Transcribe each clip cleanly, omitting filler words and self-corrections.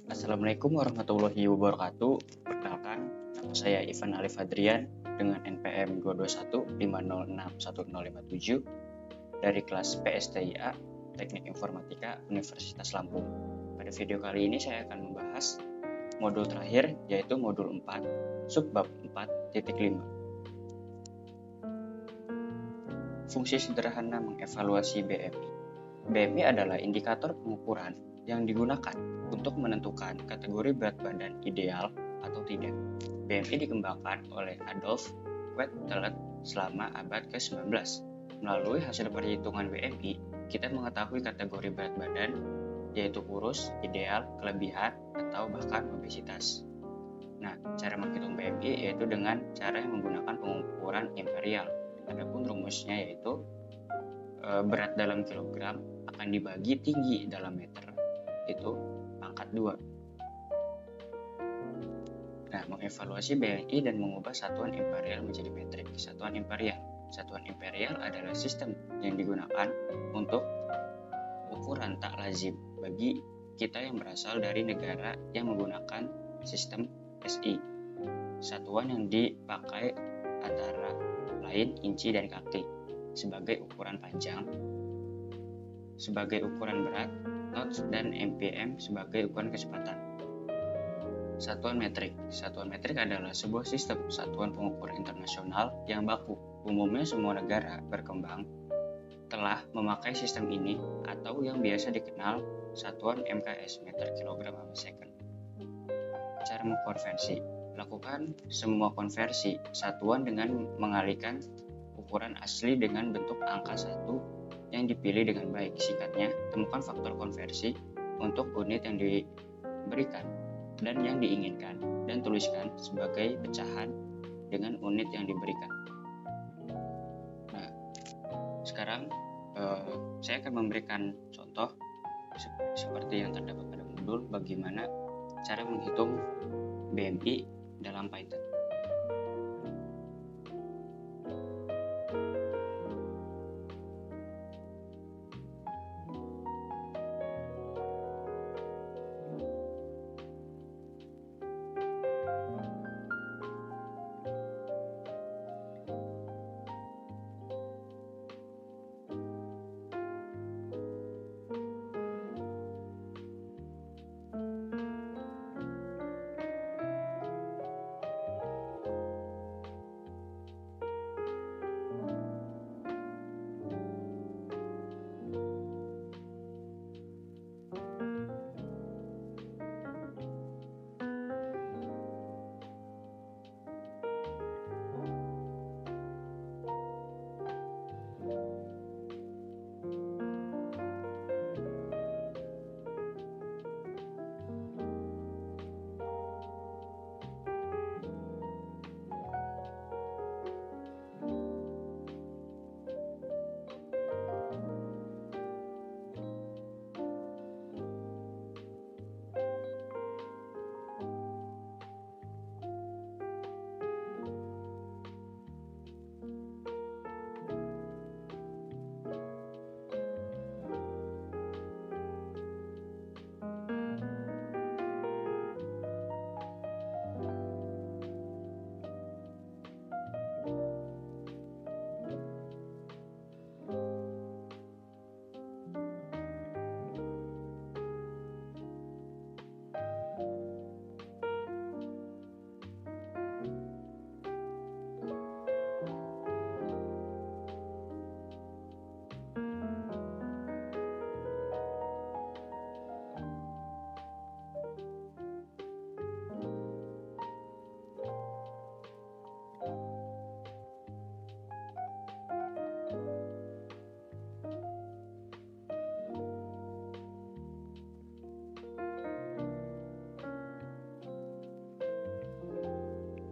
Assalamualaikum warahmatullahi wabarakatuh. Perkenalkan, nama saya Ivan Alif Adrian dengan NPM 22150610057 dari kelas PSTIA Teknik Informatika Universitas Lampung. Pada video kali ini saya akan membahas modul terakhir, yaitu modul 4, subbab 4.5. Fungsi sederhana mengevaluasi BMI. BMI adalah indikator pengukuran yang digunakan untuk menentukan kategori berat badan ideal atau tidak. BMI dikembangkan oleh Adolf Quetelet selama abad ke-19. Melalui hasil perhitungan BMI, kita mengetahui kategori berat badan, yaitu kurus, ideal, kelebihan, atau bahkan obesitas. Nah, cara menghitung BMI yaitu dengan cara yang menggunakan pengukuran imperial. Adapun rumusnya yaitu berat dalam kilogram akan dibagi tinggi dalam meter, itu pangkat 2. Nah, mengevaluasi BMI dan mengubah satuan imperial menjadi metrik. Satuan imperial adalah sistem yang digunakan untuk ukuran tak lazim bagi kita yang berasal dari negara yang menggunakan sistem SI. Satuan yang dipakai antara lain inci dan kaki sebagai ukuran panjang, sebagai ukuran berat, knots, dan mpm sebagai ukuran kecepatan. Satuan metrik adalah sebuah sistem satuan pengukur internasional yang baku. Umumnya semua negara berkembang telah memakai sistem ini atau yang biasa dikenal satuan MKS, meter kilogram per second. Cara mengkonversi. Lakukan semua konversi satuan dengan mengalihkan ukuran asli dengan bentuk angka 1 yang dipilih dengan baik. Singkatnya, temukan faktor konversi untuk unit yang diberikan dan yang diinginkan, dan tuliskan sebagai pecahan dengan unit yang diberikan. Nah, sekarang saya akan memberikan contoh seperti yang terdapat pada modul bagaimana cara menghitung BMI dalam Python.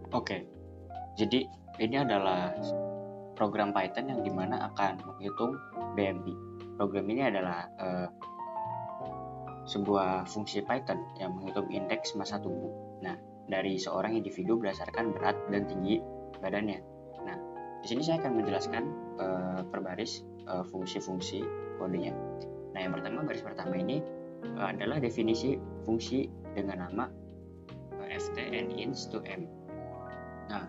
Oke, jadi ini adalah program Python yang dimana akan menghitung BMI. Program ini adalah sebuah fungsi Python yang menghitung indeks massa tubuh. Nah, dari seorang individu berdasarkan berat dan tinggi badannya. Nah, di sini saya akan menjelaskan per baris fungsi-fungsi kodenya. Nah, yang pertama, baris pertama ini adalah definisi fungsi dengan nama ft and ins to m. Nah,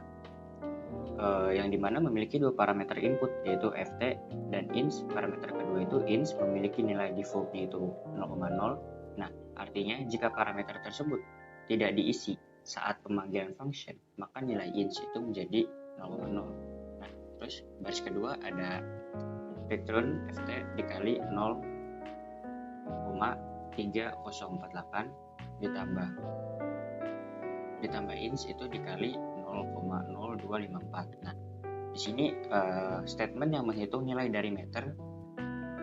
yang dimana memiliki dua parameter input yaitu ft dan ins. Parameter kedua itu ins memiliki nilai defaultnya itu 0,0. Nah, artinya jika parameter tersebut tidak diisi saat pemanggilan function, maka nilai ins itu menjadi 0,0. Nah, terus baris kedua ada return ft dikali 0,3048 ditambah ins itu dikali 0,0254. Nah, di sini statement yang menghitung nilai dari meter,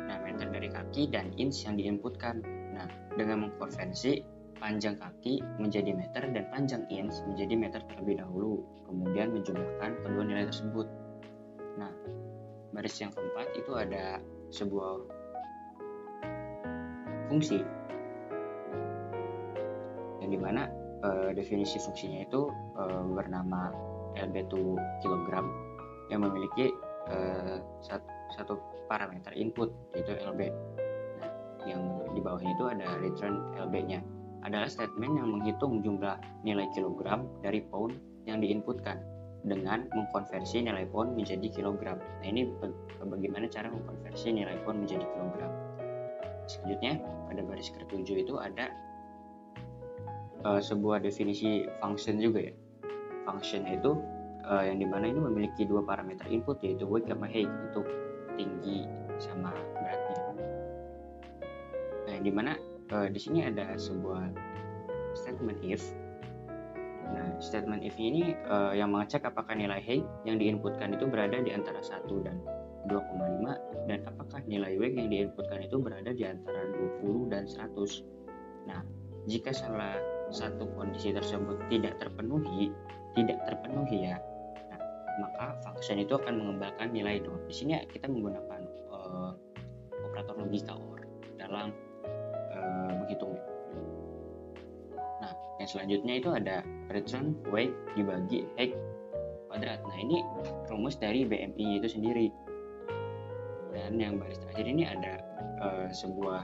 nah meter dari kaki dan ins yang diinputkan. Nah, dengan mengkonversi panjang kaki menjadi meter dan panjang ins menjadi meter terlebih dahulu, kemudian menjumlahkan kedua nilai tersebut. Nah, baris yang keempat itu ada sebuah fungsi yang dimana definisi fungsinya itu bernama lb to kilogram yang memiliki satu parameter input yaitu lb. Nah, yang di bawahnya itu ada return lb-nya adalah statement yang menghitung jumlah nilai kilogram dari pound yang diinputkan dengan mengkonversi nilai pound menjadi kilogram. Nah, ini bagaimana cara mengkonversi nilai pound menjadi kilogram. Selanjutnya pada baris ke-7 itu ada sebuah definisi function juga ya. Function itu yang dimana ini memiliki dua parameter input yaitu weight sama height untuk tinggi sama beratnya. Nah, yang dimana di sini ada sebuah statement if. Nah, statement if ini yang mengecek apakah nilai height yang diinputkan itu berada di antara 1 dan 2,5 dan apakah nilai weight yang diinputkan itu berada di antara 20 dan 100. Nah, jika salah satu kondisi tersebut tidak terpenuhi ya, nah, maka function itu akan mengembalikan nilai 0. Di sini kita menggunakan operator logika OR dalam menghitungnya. Nah, yang selanjutnya itu ada return weight dibagi height kuadrat. Nah, ini rumus dari BMI itu sendiri. Dan yang baris terakhir ini ada sebuah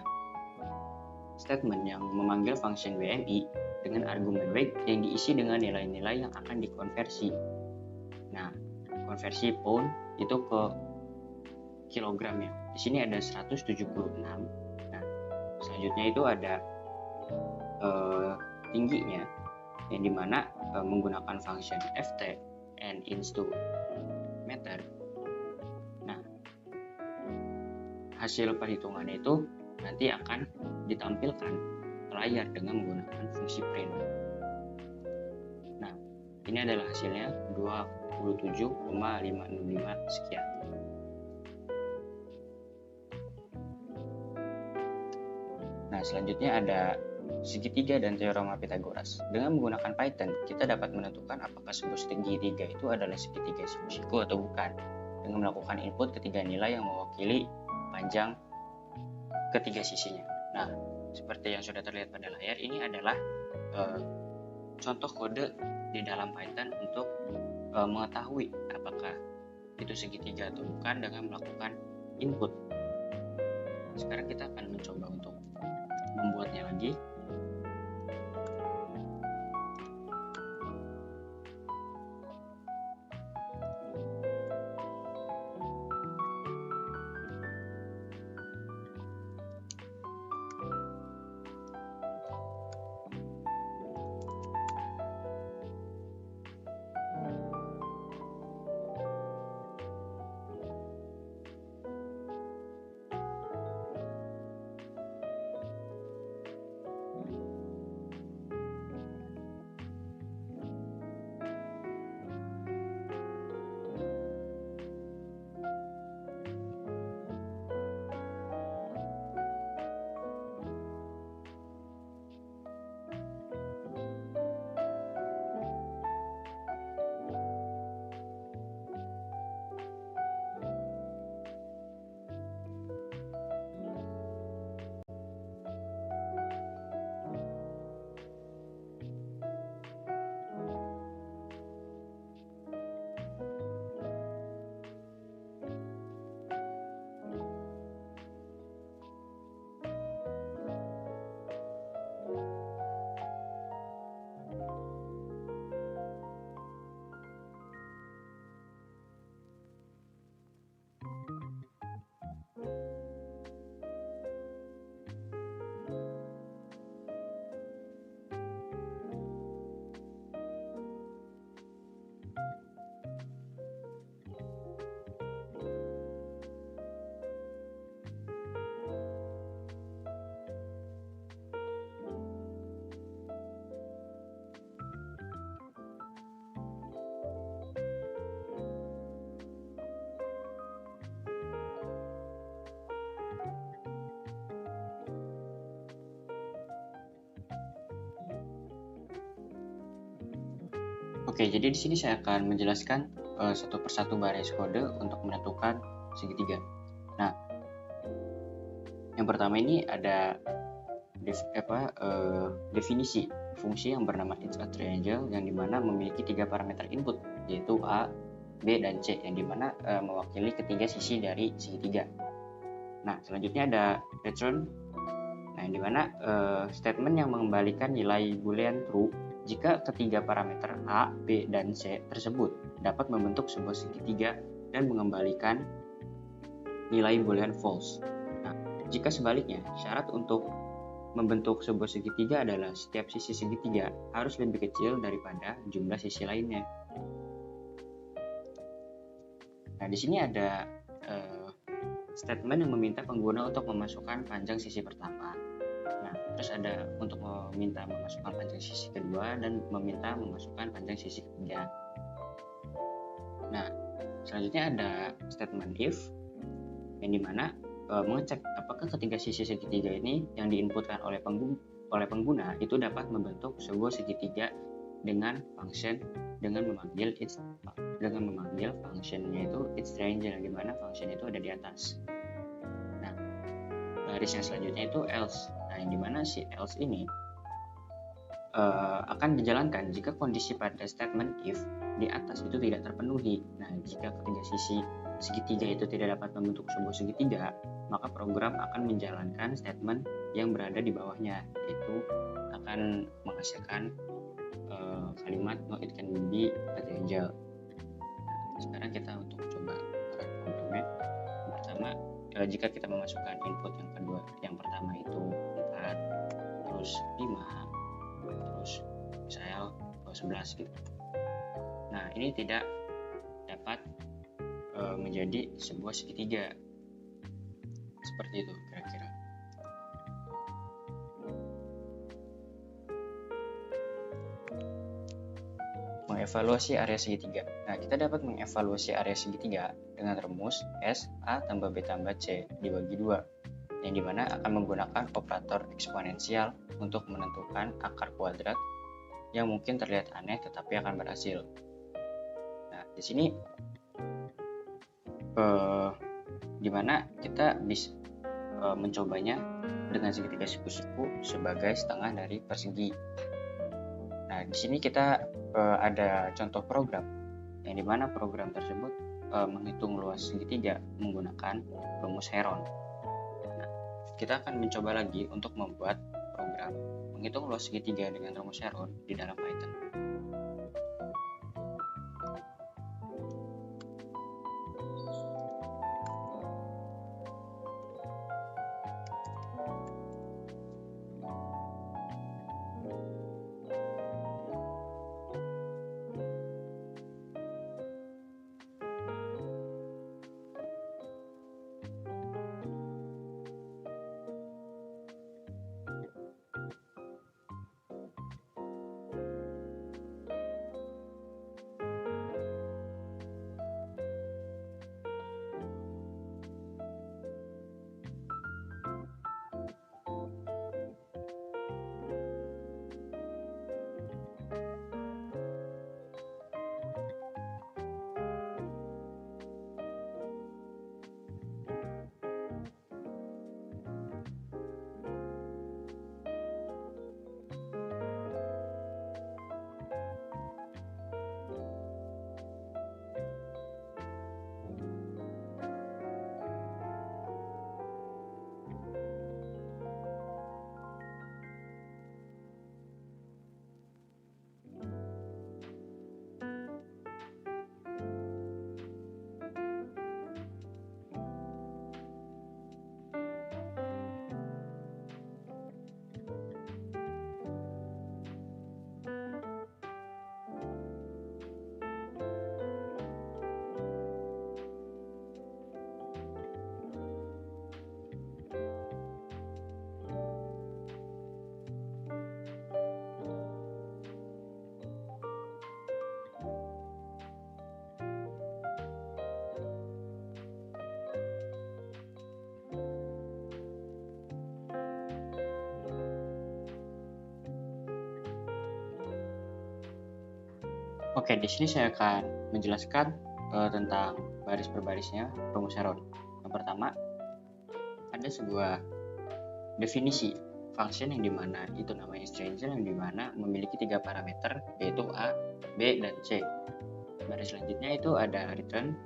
statement yang memanggil function BMI dengan argumen weight yang diisi dengan nilai-nilai yang akan dikonversi. Nah, konversi pound itu ke kilogram ya. Di sini ada 176. Nah, selanjutnya itu ada tingginya yang dimana menggunakan function ft and ins to meter. Nah, hasil perhitungannya itu nanti akan ditampilkan ke layar dengan menggunakan fungsi print. Nah, ini adalah hasilnya 27,565 sekian. Nah, selanjutnya ada segitiga dan teorema Pythagoras. Dengan menggunakan Python, kita dapat menentukan apakah sebuah segitiga itu adalah segitiga siku atau bukan dengan melakukan input ketiga nilai yang mewakili panjang ketiga sisinya. Nah, seperti yang sudah terlihat pada layar, ini adalah contoh kode di dalam Python untuk mengetahui apakah itu segitiga atau bukan dengan melakukan input. Sekarang kita akan mencoba untuk membuatnya lagi. Oke, jadi di sini saya akan menjelaskan satu persatu baris kode untuk menentukan segitiga. Nah, yang pertama ini ada definisi fungsi yang bernama it's a triangle, yang dimana memiliki 3 parameter input, yaitu A, B, dan C, yang dimana mewakili ketiga sisi dari segitiga. Nah, selanjutnya ada return, nah yang dimana statement yang mengembalikan nilai boolean true jika ketiga parameter A, B, dan C tersebut dapat membentuk sebuah segitiga dan mengembalikan nilai boolean false. Nah, jika sebaliknya, syarat untuk membentuk sebuah segitiga adalah setiap sisi segitiga harus lebih kecil daripada jumlah sisi lainnya. Nah, di sini ada statement yang meminta pengguna untuk memasukkan panjang sisi pertama. Nah, terus ada untuk meminta memasukkan panjang sisi kedua dan meminta memasukkan panjang sisi ketiga. Nah, selanjutnya ada statement if, yang dimana mengecek apakah ketiga sisi segitiga ini yang diinputkan oleh pengguna itu dapat membentuk sebuah segitiga dengan function dengan memanggil functionnya itu its triangle, yang dimana function itu ada di atas. Nah, baris yang selanjutnya itu else. Nah, yang dimana si else ini akan dijalankan jika kondisi pada statement if di atas itu tidak terpenuhi. Nah, jika ketiga sisi segitiga itu tidak dapat membentuk sebuah segitiga, maka program akan menjalankan statement yang berada di bawahnya, yaitu akan menghasilkan kalimat no it can be a triangle. Sekarang kita untuk coba programnya. Pertama, jika kita memasukkan input yang pertama itu 4, terus 5, terus misalnya 11 gitu. Nah, ini tidak dapat menjadi sebuah segitiga. Seperti itu kira-kira. Mengevaluasi area segitiga. Nah, kita dapat mengevaluasi area segitiga dengan rumus S A tambah B tambah C dibagi 2, yang dimana akan menggunakan operator eksponensial untuk menentukan akar kuadrat yang mungkin terlihat aneh tetapi akan berhasil. Nah, di sini dimana kita bisa mencobanya dengan segitiga siku-siku sebagai setengah dari persegi. Nah, di sini kita ada contoh program, yang dimana program tersebut menghitung luas segitiga menggunakan rumus Heron. Nah, kita akan mencoba lagi untuk membuat program menghitung luas segitiga dengan rumus Heron di dalam Python. Oke, di sini saya akan menjelaskan tentang baris per barisnya rumus Heron. Yang pertama, ada sebuah definisi function yang dimana itu namanya triangle yang dimana memiliki 3 parameter yaitu A, B, dan C. Baris selanjutnya itu ada return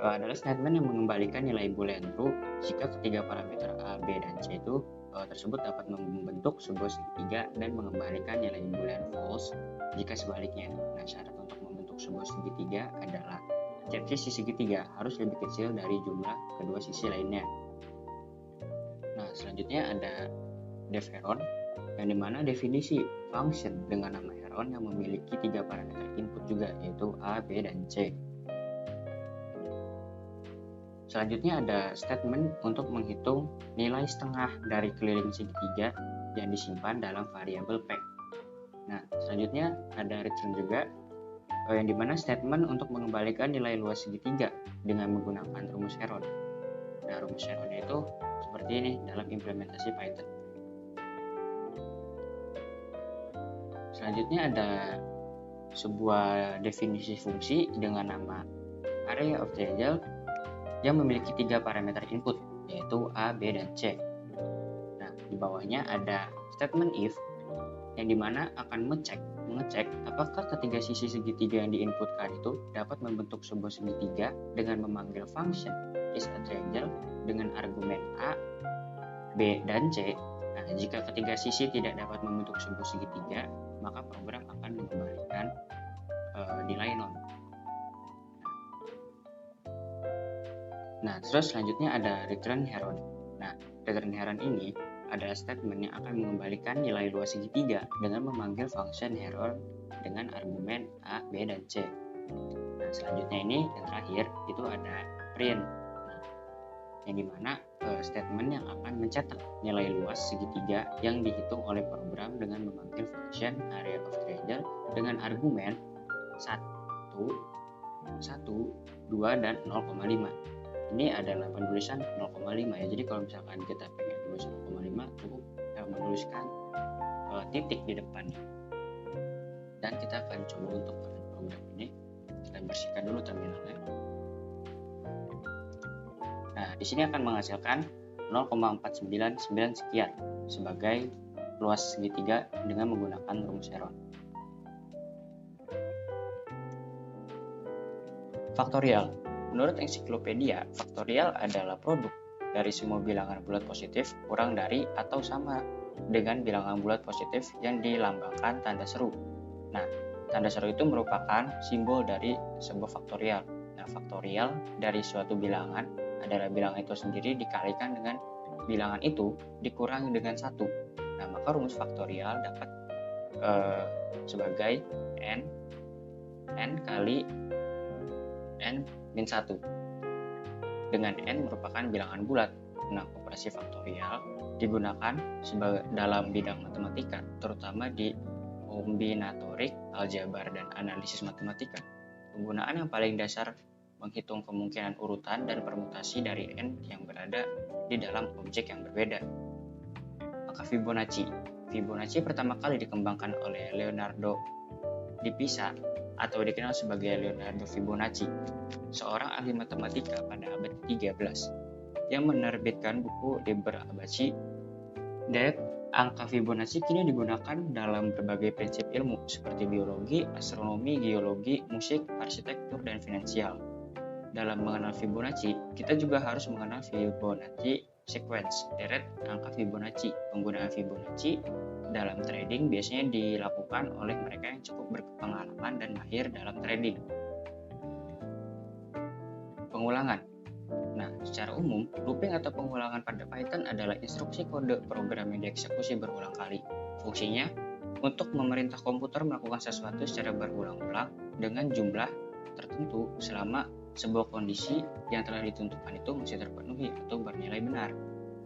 adalah statement yang mengembalikan nilai boolean true jika ketiga parameter A, B, dan C itu tersebut dapat membentuk sebuah segitiga dan mengembalikan nilai boolean false jika sebaliknya. Nah, syarat untuk membentuk sebuah segitiga adalah setiap sisi segitiga harus lebih kecil dari jumlah kedua sisi lainnya. Nah, selanjutnya ada def Heron yang dimana definisi function dengan nama Heron yang memiliki 3 parameter input juga yaitu A, B, dan C. Selanjutnya ada statement untuk menghitung nilai setengah dari keliling segitiga yang disimpan dalam variabel P. Nah, selanjutnya ada return juga yang dimana statement untuk mengembalikan nilai luas segitiga dengan menggunakan rumus Heron. Nah, rumus Heronnya itu seperti ini dalam implementasi Python. Selanjutnya ada sebuah definisi fungsi dengan nama array of triangle yang memiliki 3 parameter input yaitu A, B, dan C. Nah, di bawahnya ada statement if yang dimana akan mengecek apakah ketiga sisi segitiga yang diinputkan itu dapat membentuk sebuah segitiga dengan memanggil function is a triangle dengan argumen A, B, dan C. Nah, jika ketiga sisi tidak dapat membentuk sebuah segitiga, maka program akan mengembalikan nilai non. Nah, terus selanjutnya ada return Heron. Nah, return Heron ini adalah statement yang akan mengembalikan nilai luas segitiga dengan memanggil function Heron dengan argumen A, B, dan C. Nah, selanjutnya ini yang terakhir itu ada print. Nah, yang dimana statement yang akan mencetak nilai luas segitiga yang dihitung oleh program dengan memanggil function area of triangle dengan argumen 1, 2, dan 0,5. Ini adalah penulisan 0,5 ya. Jadi kalau misalkan kita pengen tulis 0,5 cukup menuliskan titik di depannya. Dan kita akan coba untuk program ini. Kita bersihkan dulu terminalnya. Nah, di sini akan menghasilkan 0,499 sekian sebagai luas segitiga dengan menggunakan rumus Heron. Faktorial. Menurut ensiklopedia, faktorial adalah produk dari semua bilangan bulat positif kurang dari atau sama dengan bilangan bulat positif yang dilambangkan tanda seru. Nah, tanda seru itu merupakan simbol dari sebuah faktorial. Nah, faktorial dari suatu bilangan adalah bilangan itu sendiri dikalikan dengan bilangan itu dikurangi dengan 1. Nah, maka rumus faktorial dapat sebagai n kali n min 1, dengan n merupakan bilangan bulat. Nah, operasi faktorial digunakan dalam bidang matematika, terutama di kombinatorik, aljabar, dan analisis matematika. Penggunaan yang paling dasar menghitung kemungkinan urutan dan permutasi dari n yang berada di dalam objek yang berbeda. Maka Fibonacci pertama kali dikembangkan oleh Leonardo di Pisa atau dikenal sebagai Leonardo Fibonacci, seorang ahli matematika pada abad ke-13 yang menerbitkan buku Liber Abaci. Dan angka Fibonacci kini digunakan dalam berbagai prinsip ilmu seperti biologi, astronomi, geologi, musik, arsitektur, dan finansial. Dalam mengenal Fibonacci, kita juga harus mengenal Fibonacci sequence, deret angka Fibonacci. Penggunaan Fibonacci dalam trading biasanya dilakukan oleh mereka yang cukup berpengalaman dan mahir dalam trading. Pengulangan. Nah, secara umum, looping atau pengulangan pada Python adalah instruksi kode program yang dieksekusi berulang kali. Fungsinya untuk memerintah komputer melakukan sesuatu secara berulang-ulang dengan jumlah tertentu selama sebuah kondisi yang telah ditentukan itu masih terpenuhi atau bernilai benar.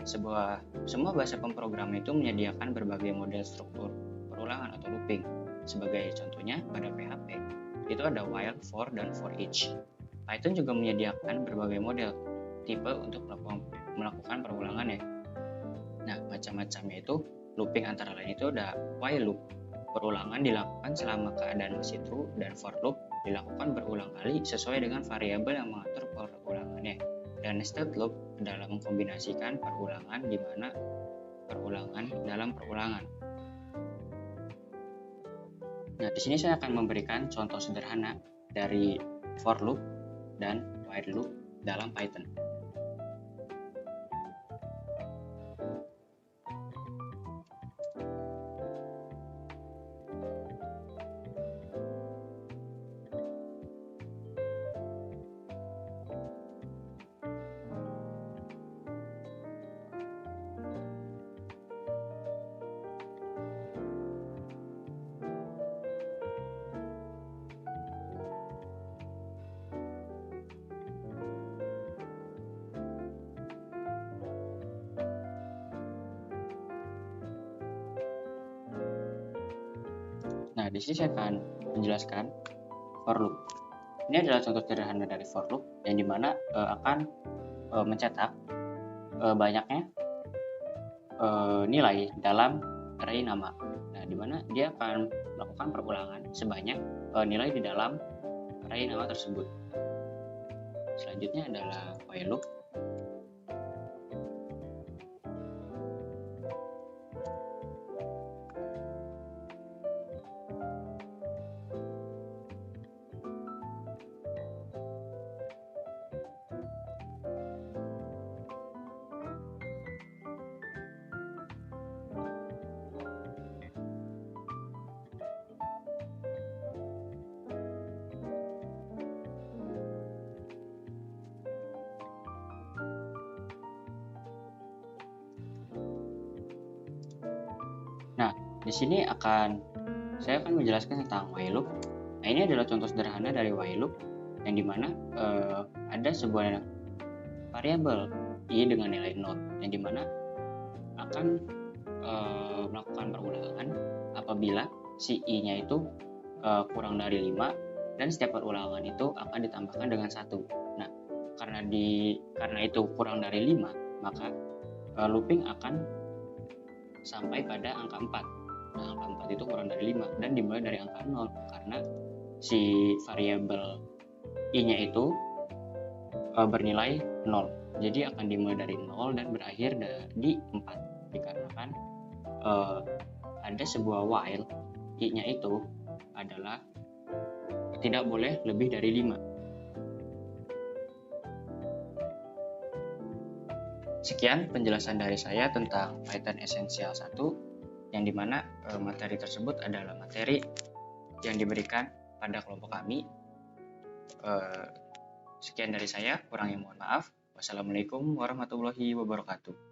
Semua bahasa pemrograman itu menyediakan berbagai model struktur perulangan atau looping. Sebagai contohnya pada PHP, itu ada while, for, dan for each. Python juga menyediakan berbagai model tipe untuk melakukan perulangannya. Nah, macam-macamnya itu looping antara lain itu ada while loop. perulangan dilakukan selama keadaan masih true, dan for loop dilakukan berulang kali sesuai dengan variabel yang mengatur perulangannya. Dan nested loop adalah mengkombinasikan perulangan di mana perulangan dalam perulangan. Nah, di sini saya akan memberikan contoh sederhana dari for loop dan while loop dalam Python. Nah, di sini saya akan menjelaskan for loop. Ini adalah contoh sederhana dari for loop yang dimana akan mencetak banyaknya nilai dalam array nama. Nah, dimana dia akan melakukan perulangan sebanyak nilai di dalam array nama tersebut. Selanjutnya adalah while loop. Nah, di sini saya akan menjelaskan tentang while loop. Nah, ini adalah contoh sederhana dari while loop yang dimana ada sebuah variabel i dengan nilai 0 yang dimana akan melakukan perulangan apabila si i-nya itu kurang dari 5 dan setiap perulangan itu akan ditambahkan dengan 1. Nah, karena itu kurang dari 5, maka looping akan sampai pada angka 4. Nah, angka 4 itu kurang dari 5 dan dimulai dari angka 0 karena si variabel i-nya itu bernilai 0. Jadi akan dimulai dari 0 dan berakhir di 4 dikarenakan ada sebuah while i-nya itu adalah tidak boleh lebih dari 5. Sekian penjelasan dari saya tentang Python Essential 1, yang dimana materi tersebut adalah materi yang diberikan pada kelompok kami. Sekian dari saya, kurangnya mohon maaf. Wassalamualaikum warahmatullahi wabarakatuh.